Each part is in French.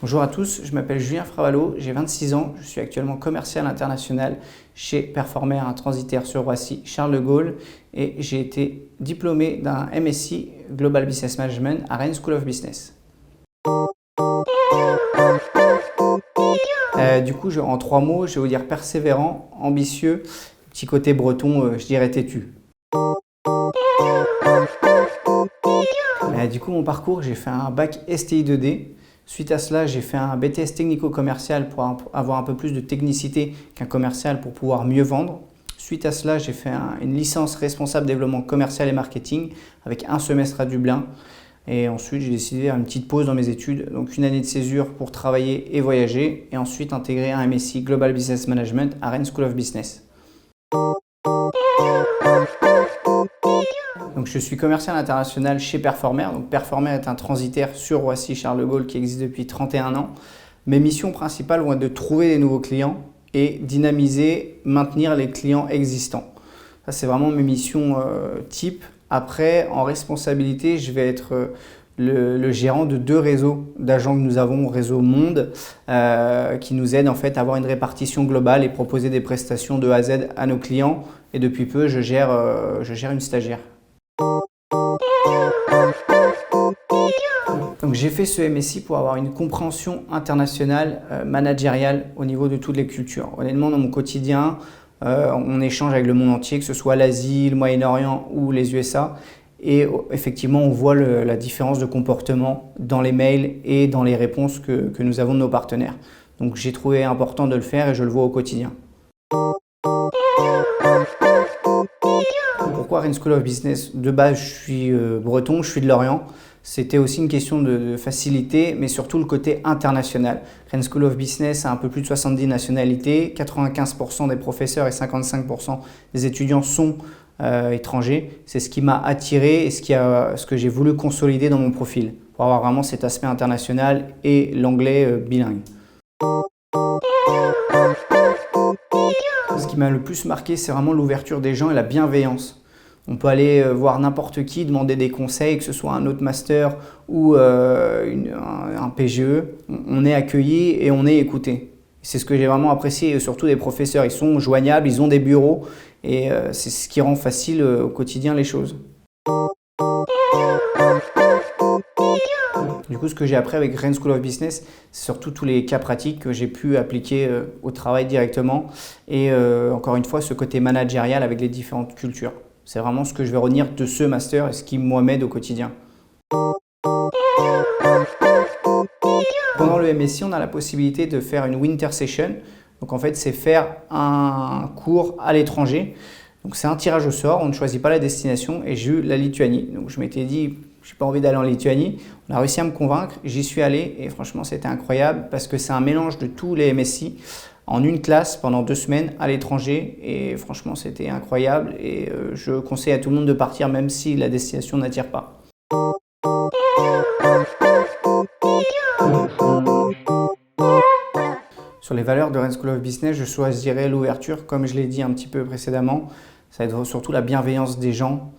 Bonjour à tous, je m'appelle Julien Fravallo, j'ai 26 ans, je suis actuellement commercial international chez Performer, un transitaire sur Roissy, Charles de Gaulle, et j'ai été diplômé d'un MSc Global Business Management à Rennes School of Business. En 3 mots, je vais vous dire persévérant, ambitieux, petit côté breton, je dirais têtu. Mon parcours, j'ai fait un bac STI 2D. Suite à cela, j'ai fait un BTS technico-commercial pour avoir un peu plus de technicité qu'un commercial pour pouvoir mieux vendre. Suite à cela, j'ai fait une licence responsable développement commercial et marketing avec un semestre à Dublin. Et ensuite, j'ai décidé de faire une petite pause dans mes études, donc une année de césure pour travailler et voyager, et ensuite intégrer un MSc Global Business Management à Rennes School of Business. Donc, je suis commercial international chez Performer. Donc, Performer est un transitaire sur Roissy Charles de Gaulle qui existe depuis 31 ans. Mes missions principales vont être de trouver des nouveaux clients et dynamiser, maintenir les clients existants. Ça, c'est vraiment mes missions type. Après, en responsabilité, je vais être le gérant de 2 réseaux d'agents que nous avons, Réseau Monde, qui nous aide en fait à avoir une répartition globale et proposer des prestations de A à Z à nos clients. Et depuis peu, je gère une stagiaire. Donc j'ai fait ce MSI pour avoir une compréhension internationale, managériale au niveau de toutes les cultures. Honnêtement, dans mon quotidien, on échange avec le monde entier, que ce soit l'Asie, le Moyen-Orient ou les USA. Et effectivement, on voit la différence de comportement dans les mails et dans les réponses que nous avons de nos partenaires. Donc j'ai trouvé important de le faire et je le vois au quotidien. Pourquoi Rennes School of Business? De base, je suis breton, je suis de Lorient. C'était aussi une question de facilité, mais surtout le côté international. Rennes School of Business a un peu plus de 70 nationalités, 95% des professeurs et 55% des étudiants sont étrangers. C'est ce qui m'a attiré et ce que j'ai voulu consolider dans mon profil, pour avoir vraiment cet aspect international et l'anglais bilingue. Ce qui m'a le plus marqué, c'est vraiment l'ouverture des gens et la bienveillance. On peut aller voir n'importe qui, demander des conseils, que ce soit un autre master ou un PGE. On est accueilli et on est écouté. C'est ce que j'ai vraiment apprécié, surtout des professeurs. Ils sont joignables, ils ont des bureaux et c'est ce qui rend facile au quotidien les choses. Du coup, ce que j'ai appris avec Rennes School of Business, c'est surtout tous les cas pratiques que j'ai pu appliquer au travail directement et encore une fois, ce côté managérial avec les différentes cultures. C'est vraiment ce que je vais retenir de ce master et ce qui m'aide au quotidien. Pendant le MSc, on a la possibilité de faire une winter session. Donc en fait, c'est faire un cours à l'étranger. Donc c'est un tirage au sort, on ne choisit pas la destination et j'ai eu la Lituanie. Donc je m'étais dit, je n'ai pas envie d'aller en Lituanie. On a réussi à me convaincre, j'y suis allé et franchement c'était incroyable parce que c'est un mélange de tous les MSc en une classe pendant 2 semaines à l'étranger et franchement c'était incroyable et je conseille à tout le monde de partir même si la destination n'attire pas. Sur les valeurs de Rennes School of Business, je choisirais l'ouverture comme je l'ai dit un petit peu précédemment. Ça va être surtout la bienveillance des gens,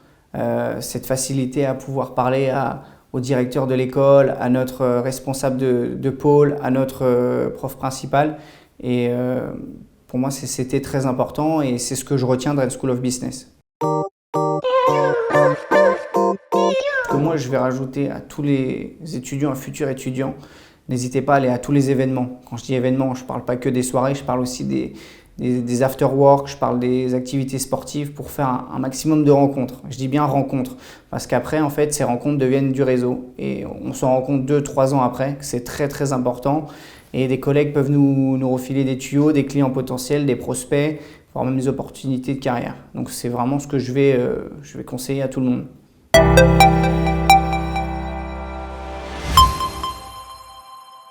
cette facilité à pouvoir parler au directeur de l'école, à notre responsable de pôle, à notre prof principal. Et pour moi, c'était très important et c'est ce que je retiens de Rennes School of Business. Ce que moi, je vais rajouter à tous les étudiants et futurs étudiants, n'hésitez pas à aller à tous les événements. Quand je dis événements, je ne parle pas que des soirées, je parle aussi des after-work, je parle des activités sportives pour faire un maximum de rencontres. Je dis bien rencontres parce qu'après, en fait, ces rencontres deviennent du réseau et on s'en rend compte 2-3 ans après que c'est très très important. Et des collègues peuvent nous refiler des tuyaux, des clients potentiels, des prospects, voire même des opportunités de carrière. Donc c'est vraiment ce que je vais conseiller à tout le monde.